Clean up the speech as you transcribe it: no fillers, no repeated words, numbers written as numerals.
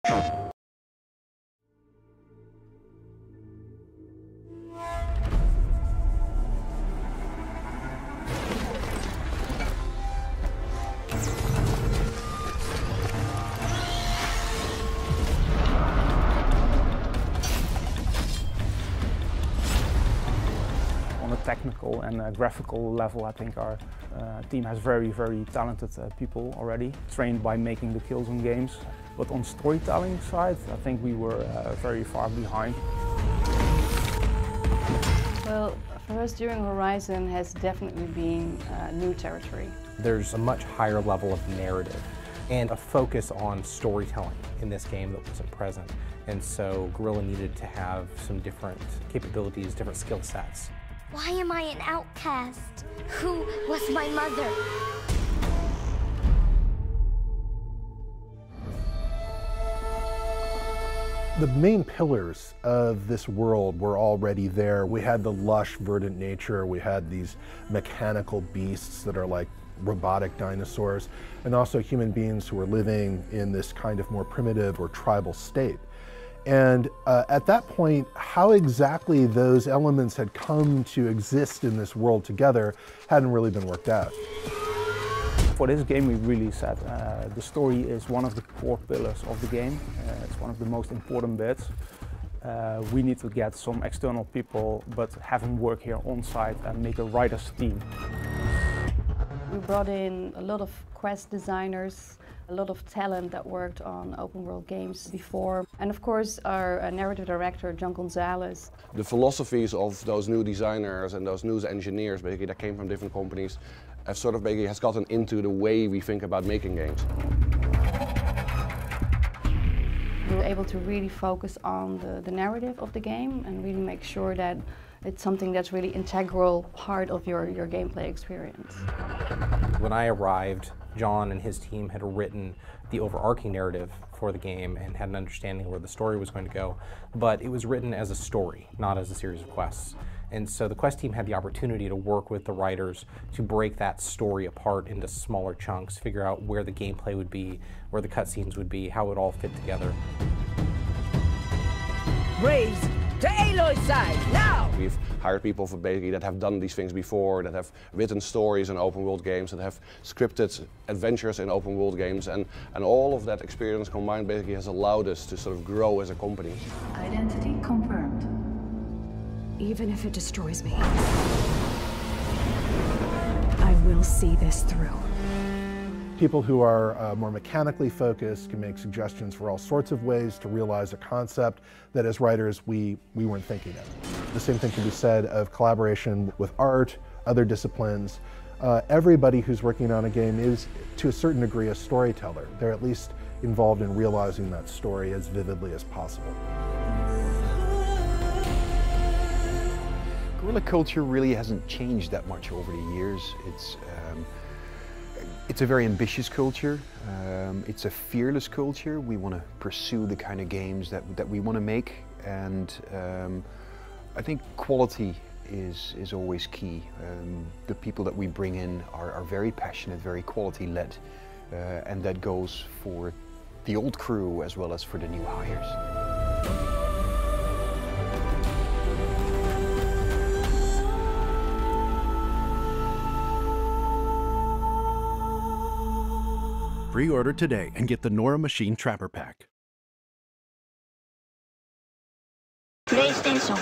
On a technical and graphical level, I think our team has very talented people already, trained by making the kills on games. But on storytelling side, I think we were very far behind. Well, for us during Horizon has definitely been new territory. There's a much higher level of narrative and a focus on storytelling in this game that wasn't present. And so Guerrilla needed to have some different capabilities, different skill sets. Why am I an outcast? Who was my mother? The main pillars of this world were already there. We had the lush, verdant nature. We had these mechanical beasts that are like robotic dinosaurs, and also human beings who were living in this kind of more primitive or tribal state. And at that point, how exactly those elements had come to exist in this world together hadn't really been worked out. For this game, we really said the story is one of the core pillars of the game. It's one of the most important bits. We need to get some external people, but have them work here on site and make a writer's team. We brought in a lot of quest designers, a lot of talent that worked on open world games before, and of course our narrative director, John Gonzalez. The philosophies of those new designers and those new engineers basically that came from different companies have sort of basically has gotten into the way we think about making games. We were able to really focus on the narrative of the game and really make sure that it's something that's really integral part of your gameplay experience. When I arrived, John and his team had written the overarching narrative for the game and had an understanding of where the story was going to go, but it was written as a story, not as a series of quests. And so the quest team had the opportunity to work with the writers to break that story apart into smaller chunks, figure out where the gameplay would be, where the cutscenes would be, how it would all fit together. Raise to Aloys side, now! We've hired people for basically that have done these things before, that have written stories in open world games, that have scripted adventures in open world games, and all of that experience combined basically has allowed us to sort of grow as a company. Identity confirmed. Even if it destroys me, I will see this through. People who are more mechanically focused can make suggestions for all sorts of ways to realize a concept that as writers we weren't thinking of. The same thing can be said of collaboration with art, other disciplines. Everybody who's working on a game is, to a certain degree, a storyteller. They're at least involved in realizing that story as vividly as possible. Guerrilla culture really hasn't changed that much over the years. It's a very ambitious culture. It's a fearless culture. We want to pursue the kind of games that we want to make, and I think quality is always key. The people that we bring in are very passionate, very quality-led, and that goes for the old crew as well as for the new hires. Pre-order today and get the Nora Machine Trapper Pack. PlayStation